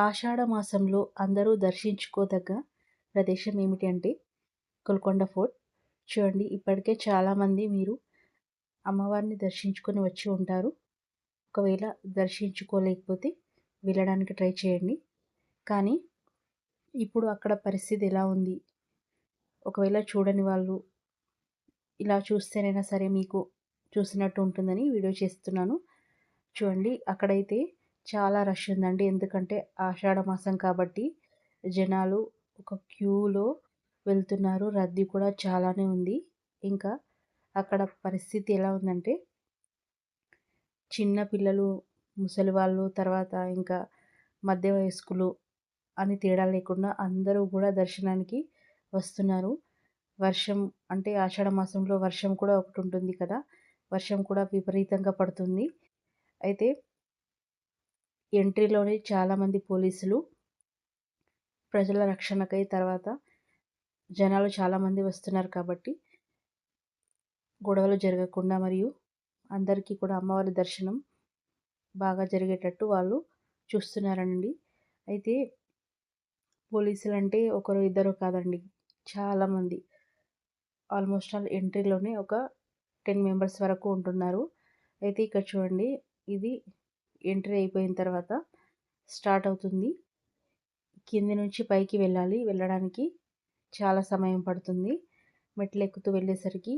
ఆషాఢ మాసంలో అందరూ దర్శించుకోదగ్గ ప్రదేశం ఏమిటి అంటే గోల్కొండ ఫోర్ట్. చూడండి, ఇప్పటికే చాలామంది మీరు అమ్మవారిని దర్శించుకొని వచ్చి ఉంటారు. ఒకవేళ దర్శించుకోలేకపోతే వెళ్ళడానికి ట్రై చేయండి. కానీ ఇప్పుడు అక్కడ పరిస్థితి ఎలా ఉంది? ఒకవేళ చూడని వాళ్ళు ఇలా చూస్తేనైనా సరే మీకు చూసినట్టు ఉంటుందని వీడియో చేస్తున్నాను. చూడండి, అక్కడైతే చాలా రష్ ఉందండి. ఎందుకంటే ఆషాఢ మాసం కాబట్టి జనాలు ఒక క్యూలో వెళ్తున్నారు. రద్దీ కూడా చాలానే ఉంది. ఇంకా అక్కడ పరిస్థితి ఎలా ఉందంటే చిన్న పిల్లలు, ముసలి వాళ్ళు, తర్వాత ఇంకా మధ్య వయస్కులు అని తేడా లేకుండా అందరూ కూడా దర్శనానికి వస్తున్నారు. వర్షం అంటే ఆషాఢ మాసంలో వర్షం కూడా ఒకటి ఉంటుంది కదా! వర్షం కూడా విపరీతంగా పడుతుంది. అయితే ఎంట్రీలోనే చాలామంది పోలీసులు ప్రజల రక్షణకై, తర్వాత జనాలు చాలామంది వస్తున్నారు కాబట్టి గొడవలు జరగకుండా మరియు అందరికీ కూడా అమ్మవారి దర్శనం బాగా జరిగేటట్టు వాళ్ళు చూస్తున్నారండి. అయితే పోలీసులంటే ఒకరు ఇద్దరు కాదండి, చాలామంది. ఆల్మోస్ట్ ఆల్ ఎంట్రీలోనే ఒక 10 మెంబర్స్ వరకు ఉంటున్నారు. అయితే ఇక్కడ చూడండి, ఇది ఎంట్రీ అయిపోయిన తర్వాత స్టార్ట్ అవుతుంది. కింది నుంచి పైకి వెళ్ళడానికి చాలా సమయం పడుతుంది. మెట్లు ఎక్కుతూ వెళ్ళేసరికి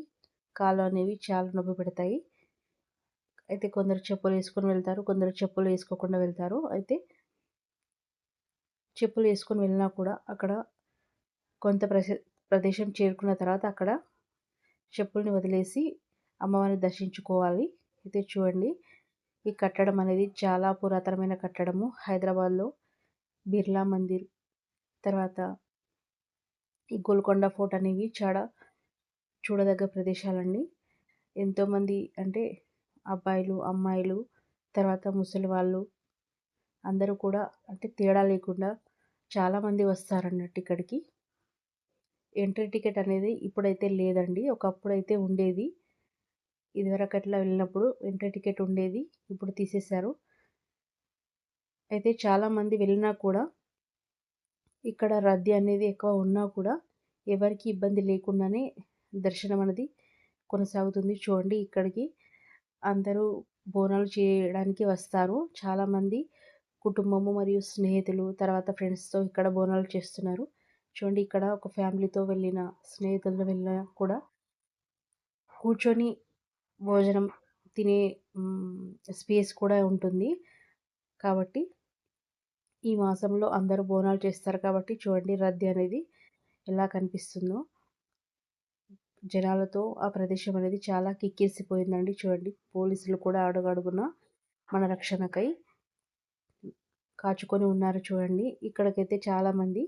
కాళ్ళు అనేవి చాలా నొప్పి పెడతాయి. అయితే కొందరు చెప్పులు వేసుకొని వెళ్తారు, కొందరు చెప్పులు వేసుకోకుండా వెళ్తారు. అయితే చెప్పులు వేసుకొని వెళ్ళినా కూడా అక్కడ కొంత ప్రదేశం చేరుకున్న తర్వాత అక్కడ చెప్పుల్ని వదిలేసి అమ్మవారిని దర్శించుకోవాలి. అయితే చూడండి, ఈ కట్టడం అనేది చాలా పురాతనమైన కట్టడము. హైదరాబాద్లో బిర్లా మందిర్, తర్వాత ఈ గోల్కొండ ఫోర్ట్ అనేవి చాలా చూడదగ్గ ప్రదేశాలండి. ఎంతోమంది అంటే అబ్బాయిలు, అమ్మాయిలు, తర్వాత ముసలి వాళ్ళు అందరూ కూడా అంటే తేడా లేకుండా చాలామంది వస్తారన్నట్టు ఇక్కడికి. ఎంట్రీ టికెట్ అనేది ఇప్పుడైతే లేదండి, ఒకప్పుడైతే ఉండేది. ఇదివరకు అట్లా వెళ్ళినప్పుడు ఎంట్రీ టికెట్ ఉండేది, ఇప్పుడు తీసేశారు. అయితే చాలామంది వెళ్ళినా కూడా ఇక్కడ రద్దీ అనేది ఎక్కువ ఉన్నా కూడా ఎవరికి ఇబ్బంది లేకుండానే దర్శనం అనేది కొనసాగుతుంది. చూడండి, ఇక్కడికి అందరూ బోనాలు చేయడానికి వస్తారు. చాలామంది కుటుంబము మరియు స్నేహితులు, తర్వాత ఫ్రెండ్స్తో ఇక్కడ బోనాలు చేస్తున్నారు. చూడండి, ఇక్కడ ఒక ఫ్యామిలీతో వెళ్ళిన, స్నేహితులతో వెళ్ళినా కూడా కూర్చొని భోజనం తినే స్పేస్ కూడా ఉంటుంది. కాబట్టి ఈ మాసంలో అందరూ బోనాలు చేస్తారు కాబట్టి చూడండి, రద్దీ అనేది ఎలా కనిపిస్తుందో. జనాలతో ఆ ప్రదేశం అనేది చాలా కిక్కిరిసిపోయిందండి. చూడండి, పోలీసులు కూడా అడుగడుగున మన రక్షణకై కాచుకొని ఉన్నారు. చూడండి, ఇక్కడికైతే చాలామంది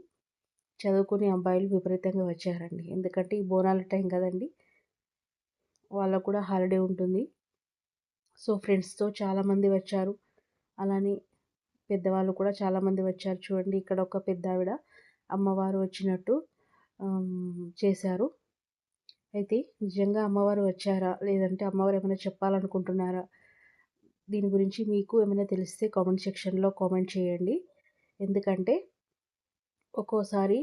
చదువుకునే అబ్బాయిలు విపరీతంగా వచ్చారండి. ఎందుకంటే ఈ బోనాల టైం కదండి, వాళ్ళకు కూడా హాలిడే ఉంటుంది. సో ఫ్రెండ్స్తో చాలామంది వచ్చారు. అలానే పెద్దవాళ్ళు కూడా చాలామంది వచ్చారు. చూడండి, ఇక్కడ ఒక పెద్ద ఆవిడ అమ్మవారు వచ్చినట్టు చేశారు. అయితే నిజంగా అమ్మవారు వచ్చారా, లేదంటే అమ్మవారు ఏమైనా చెప్పాలనుకుంటున్నారా? దీని గురించి మీకు ఏమైనా తెలిస్తే కామెంట్ సెక్షన్లో కామెంట్ చేయండి. ఎందుకంటే ఒక్కోసారి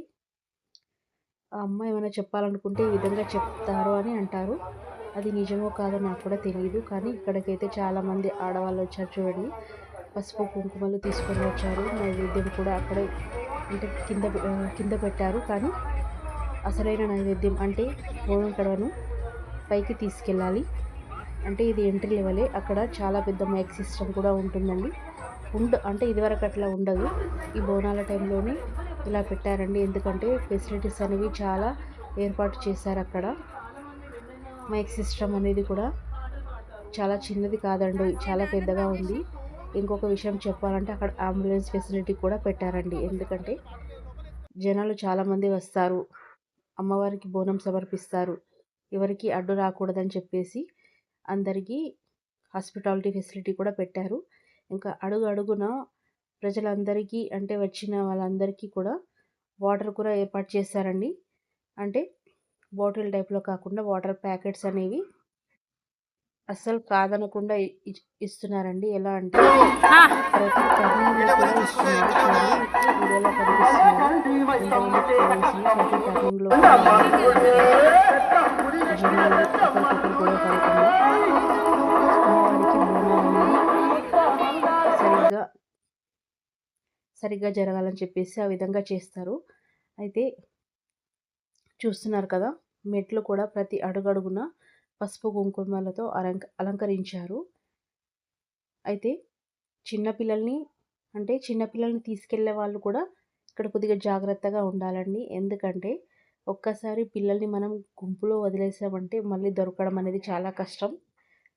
ఆ అమ్మ ఏమైనా చెప్పాలనుకుంటే ఈ విధంగా చెప్తారు అని అంటారు. అది నిజమో కాదో నాకు కూడా తెలియదు. కానీ ఇక్కడికైతే చాలామంది ఆడవాళ్ళు వచ్చారు. చూడండి, పసుపు కుంకుమలు తీసుకొని వచ్చారు. నైవేద్యం కూడా అక్కడే అంటే కింద పెట్టారు. కానీ అసలైన నైవేద్యం అంటే గోధుమ కడవను పైకి తీసుకెళ్ళాలి. అంటే ఇది ఎంట్రీ లెవెలే. అక్కడ చాలా పెద్ద మైక్ సిస్టమ్ కూడా ఉంటుందండి. అంటే ఇదివరకు అట్లా ఉండదు. ఈ బోనాల టైంలోనే ఇలా పెట్టారండి. ఎందుకంటే ఫెసిలిటీస్ అనేవి చాలా ఏర్పాటు చేశారు అక్కడ. మైక్ సిస్టమ్ అనేది కూడా చాలా చిన్నది కాదండి, చాలా పెద్దగా ఉంది. ఇంకొక విషయం చెప్పాలంటే అక్కడ అంబులెన్స్ ఫెసిలిటీ కూడా పెట్టారండి. ఎందుకంటే జనాలు చాలామంది వస్తారు, అమ్మవారికి బోనం సమర్పిస్తారు. ఎవరికి అడ్డు రాకూడదని చెప్పేసి అందరికీ హాస్పిటాలిటీ ఫెసిలిటీ కూడా పెట్టారు. ఇంకా అడుగున ప్రజలందరికీ అంటే వచ్చిన వాళ్ళందరికీ కూడా వాటర్ కూడా ఏర్పాటు చేశారండి. అంటే బాటిల్ టైప్లో కాకుండా వాటర్ ప్యాకెట్స్ అనేవి అస్సలు కాదనకుండా ఇస్తున్నారండి. ఎలా అంటే ప్రతి టర్నింగ్‌లో కూడా ఇస్తున్నారు. చూడండి మీకు వీడియోలో కనిపిస్తున్నారు. ఎంతమంది పోలీసులు ప్రతి టర్నింగ్‌లో కూడా ఉన్నారు. జనాలు ఒకరికొకరు గొడవ పడకుండా అమ్మవారికి బోనాలనేది సరిగ్గా సరిగ్గా జరగాలని చెప్పేసి ఆ విధంగా చేస్తారు. అయితే చూస్తున్నారు కదా! మెట్లు కూడా ప్రతి అడుగడుగున పసుపు కుంకుమలతో అలంకరించారు. అయితే చిన్న పిల్లల్ని తీసుకెళ్ళే వాళ్ళు కూడా ఇక్కడ కొద్దిగా జాగ్రత్తగా ఉండాలండి. ఎందుకంటే ఒక్కసారి పిల్లల్ని మనం గుంపులో వదిలేసామంటే మళ్ళీ దొరకడం అనేది చాలా కష్టం.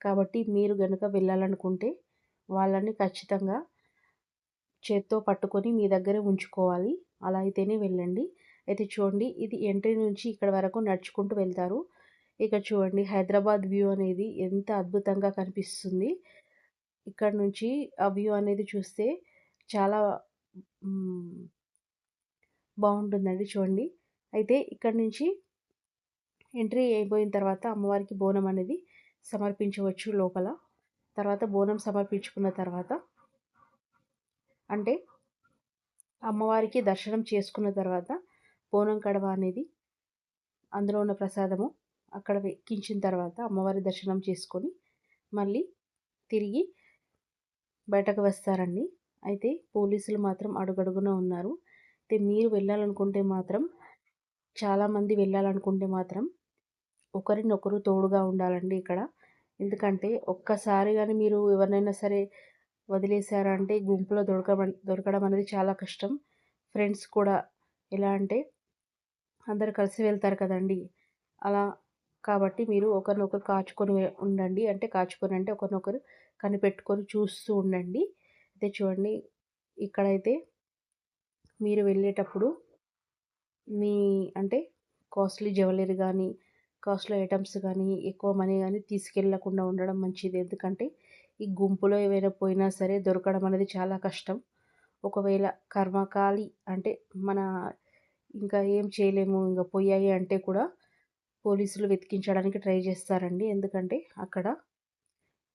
కాబట్టి మీరు గనుక వెళ్ళాలనుకుంటే వాళ్ళని ఖచ్చితంగా చేత్తో పట్టుకొని మీ దగ్గరే ఉంచుకోవాలి. అలా అయితేనే వెళ్ళండి. అయితే చూడండి ఇది ఎంట్రీ నుంచి ఇక్కడ వరకు నడుచుకుంటూ వెళ్తారు. ఇక చూడండి హైదరాబాద్ వ్యూ అనేది ఎంత అద్భుతంగా కనిపిస్తుంది. ఇక్కడ నుంచి ఆ వ్యూ అనేది చూస్తే చాలా హ్మ్. బావుంటుందండి చూడండి. అయితే ఇక్కడి నుంచి ఎంట్రీ అయిపోయిన తర్వాత అమ్మవారికి బోనం అనేది సమర్పించవచ్చు లోపల. తర్వాత బోనం సమర్పించుకున్న తర్వాత అంటే అమ్మవారికి దర్శనం చేసుకున్న తర్వాత బోనం కడవ అనేది అందులో ఉన్న ప్రసాదము అక్కడ ఎక్కించిన తర్వాత అమ్మవారి దర్శనం చేసుకొని మళ్ళీ తిరిగి బయటకు వస్తారండి. అయితే పోలీసులు మాత్రం అడుగడుగునా ఉన్నారు. అయితే మీరు వెళ్ళాలనుకుంటే మాత్రం చాలామంది వెళ్ళాలనుకుంటే మాత్రం ఒకరినొకరు తోడుగా ఉండాలండి ఇక్కడ. ఎందుకంటే ఒక్కసారి గాని మీరు ఎవరినైనా సరే వదిలేసారంటే గుంపులో దొరకడం అనేది చాలా కష్టం. ఫ్రెండ్స్ కూడా ఎలా అంటే అందరూ కలిసి వెళ్తారు కదండీ! అలా కాబట్టి మీరు ఒకరినొకరు కాచుకొని ఉండండి. అంటే కాచుకొని అంటే ఒకరినొకరు కనిపెట్టుకొని చూస్తూ ఉండండి. అయితే చూడండి ఇక్కడైతే మీరు వెళ్ళేటప్పుడు మీ అంటే కాస్ట్‌లీ జ్యువెల్లరీ గానీ, కాస్ట్‌లీ ఐటెమ్స్ గానీ, ఎక్కువ మనీ గానీ తీసుకెళ్ళకుండా ఉండడం మంచిది. ఎందుకంటే ఈ గుంపులో ఏవైనా పోయినా సరే దొరకడం అనేది చాలా కష్టం. ఒకవేళ కర్మకాలి అంటే మన ఇంకా ఏం చేయలేము ఇంక పోయాయి అంటే కూడా పోలీసులు వెతికించడానికి ట్రై చేస్తారండి. ఎందుకంటే అక్కడ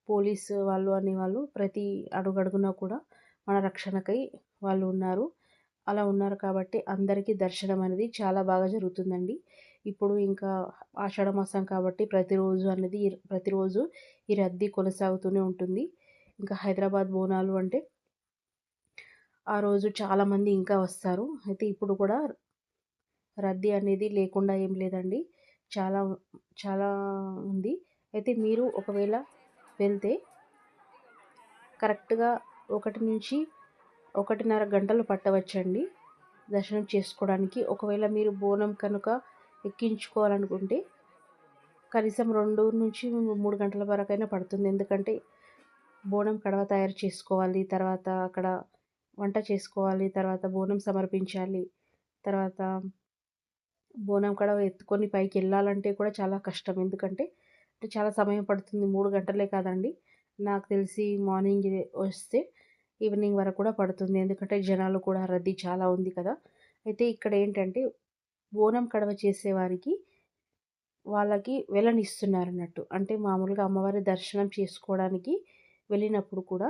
పోలీసు వాళ్ళు అనేవాళ్ళు ప్రతి అడుగడుగునా కూడా మన రక్షణకై వాళ్ళు ఉన్నారు. అలా ఉన్నారు కాబట్టి అందరికీ దర్శనం అనేది చాలా బాగా జరుగుతుందండి. ఇప్పుడు ఇంకా ఆషాఢ మాసం కాబట్టి ప్రతిరోజు ఈ రద్దీ కొనసాగుతూనే ఉంటుంది. ఇంకా హైదరాబాద్ బోనాలు అంటే ఆ రోజు చాలామంది ఇంకా వస్తారు. అయితే ఇప్పుడు కూడా రద్దీ అనేది లేకుండా ఏం లేదండి. చాలా చాలా ఉంది. అయితే మీరు ఒకవేళ వెళ్తే కరెక్ట్‌గా 1-1:30 గంటలు పట్టవచ్చండి దర్శనం చేసుకోవడానికి. ఒకవేళ మీరు బోనం కనుక ఎక్కించుకోవాలనుకుంటే కనీసం 2-3 గంటల వరకైనా పడుతుంది. ఎందుకంటే బోనం కడవ తయారు చేసుకోవాలి. తర్వాత అక్కడ వంట చేసుకోవాలి. తర్వాత బోనం సమర్పించాలి. తర్వాత బోనం కడవ ఎత్తుకొని పైకెళ్ళాలంటే కూడా చాలా కష్టం. ఎందుకంటే చాలా సమయం పడుతుంది. 3 గంటలే కాదండి. నాకు తెలిసి మార్నింగ్ వస్తే ఈవినింగ్ వరకు కూడా పడుతుంది. ఎందుకంటే జనాలు కూడా రద్దీ చాలా ఉంది కదా! అయితే ఇక్కడేంటంటే బోనం కడవ చేసేవారికి వాళ్ళకి వెలనిస్తున్నారన్నట్టు. అంటే మామూలుగా అమ్మవారి దర్శనం చేసుకోవడానికి వెళ్ళినప్పుడు కూడా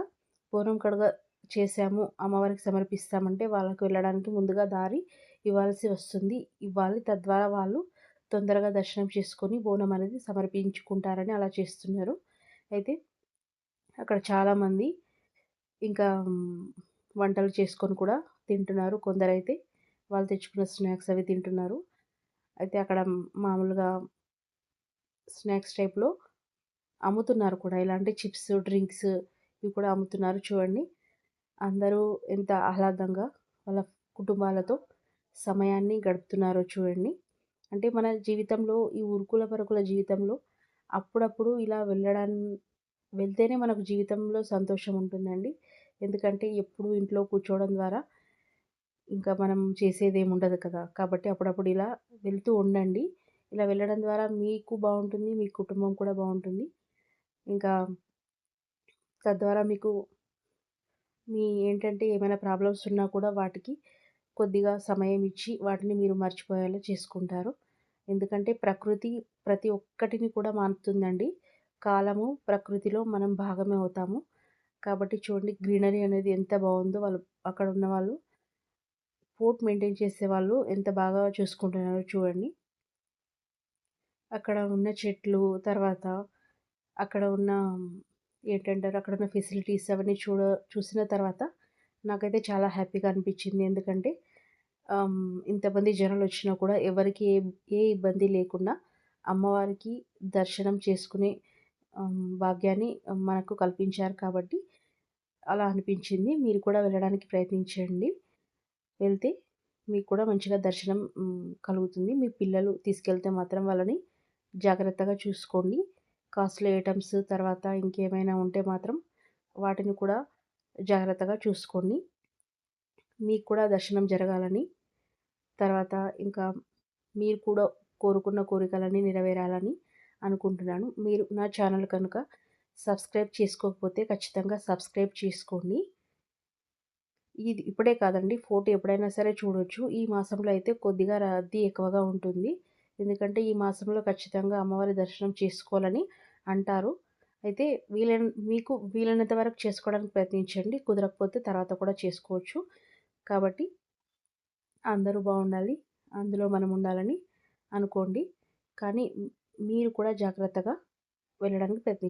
బోనం కడవ చేశాము, అమ్మవారికి సమర్పిస్తామంటే వాళ్ళకి వెళ్ళడానికి ముందుగా దారి ఇవ్వాల్సి వస్తుంది. ఇవ్వాలి. తద్వారా వాళ్ళు తొందరగా దర్శనం చేసుకొని బోనం అనేది సమర్పించుకుంటారని అలా చేస్తున్నారు. అయితే అక్కడ చాలామంది ఇంకా వంటలు చేసుకొని కూడా తింటున్నారు. కొందరైతే వాళ్ళు తెచ్చుకున్న స్నాక్స్ అవి తింటున్నారు. అయితే అక్కడ మామూలుగా స్నాక్స్ టైప్‌లో అమ్ముతున్నారు కూడా. ఎలా అంటే చిప్స్, డ్రింక్స్ ఇవి కూడా అమ్ముతున్నారు చూడండి. అందరూ ఎంత ఆహ్లాదంగా వాళ్ళ కుటుంబాలతో సమయాన్ని గడుపుతున్నారో చూడండి. అంటే మన జీవితంలో ఈ ఉరుకుల పరుగుల జీవితంలో అప్పుడప్పుడు ఇలా వెళ్తేనే మనకు జీవితంలో సంతోషం ఉంటుందండి. ఎందుకంటే ఎప్పుడు ఇంట్లో కూర్చోవడం ద్వారా ఇంకా మనం చేసేదేముండదు కదా! కాబట్టి అప్పుడప్పుడు ఇలా వెళ్తూ ఉండండి. ఇలా వెళ్ళడం ద్వారా మీకు బావుంటుంది. మీ కుటుంబం కూడా బావుంటుంది. ఇంకా తద్వారా మీకు ఏంటంటే ఏమైనా ప్రాబ్లమ్స్ ఉన్నా కూడా వాటికి కొద్దిగా సమయం ఇచ్చి వాటిని మీరు మర్చిపోయేలా చేసుకుంటారు. ఎందుకంటే ప్రకృతి ప్రతి ఒక్కటిని కూడా మాన్పుతుందండి. కాలము, ప్రకృతిలో మనం భాగమే అవుతాము. కాబట్టి చూడండి గ్రీనరీ అనేది ఎంత బావుందో వాళ్ళు అక్కడ ఉన్నవాళ్ళు ఫోర్ట్ మెయింటైన్ చేసేవాళ్ళు ఎంత బాగా చూసుకుంటున్నారో చూడండి. అక్కడ ఉన్న చెట్లు, తర్వాత అక్కడ ఉన్న ఏంటంటారు, అక్కడున్న ఫెసిలిటీస్ అవన్నీ చూసిన తర్వాత నాకైతే చాలా హ్యాపీగా అనిపిచ్చింది. ఎందుకంటే ఇంతమంది జనాలొచ్చినా కూడా ఎవరికీ ఏ ఇబ్బంది లేకుండా అమ్మవారికి దర్శనం చేసుకునే భాగ్యాన్ని మనకు కల్పించారు కాబట్టి అలా అనిపించింది. మీరు కూడా వెళ్ళడానికి ప్రయత్నించండి. వెళ్తే మీకు కూడా మంచిగా దర్శనం కలుగుతుంది. మీ పిల్లలు తీసుకెళ్తే మాత్రం వాళ్ళని జాగ్రత్తగా చూసుకోండి. కాస్ట్‌లీ ఐటెమ్స్ తర్వాత ఇంకేమైనా ఉంటే మాత్రం వాటిని కూడా జాగ్రత్తగా చూసుకోండి. మీకు కూడా దర్శనం జరగాలని, తర్వాత ఇంకా మీరు కూడా కోరుకున్న కోరికలన్నీ నెరవేరాలని అనుకుంటున్నాను. మీరు నా ఛానల్ కనుక సబ్స్క్రైబ్ చేసుకోకపోతే ఖచ్చితంగా సబ్స్క్రైబ్ చేసుకోండి. ఇది ఇప్పుడే కాదండి, ఫోర్ట్ ఎప్పుడైనా సరే చూడొచ్చు. ఈ మాసంలో అయితే కొద్దిగా రద్దీ ఎక్కువగా ఉంటుంది. ఎందుకంటే ఈ మాసంలో ఖచ్చితంగా అమ్మవారి దర్శనం చేసుకోవాలని అంటారు. అయితే మీకు వీలైనంత వరకు చేసుకోవడానికి ప్రయత్నించండి. కుదరకపోతే తర్వాత కూడా చేసుకోవచ్చు. కాబట్టి అందరూ బావుండాలి, అందులో మనం ఉండాలని అనుకోండి. కానీ మీరు కూడా జాగ్రత్తగా వెళ్ళడానికి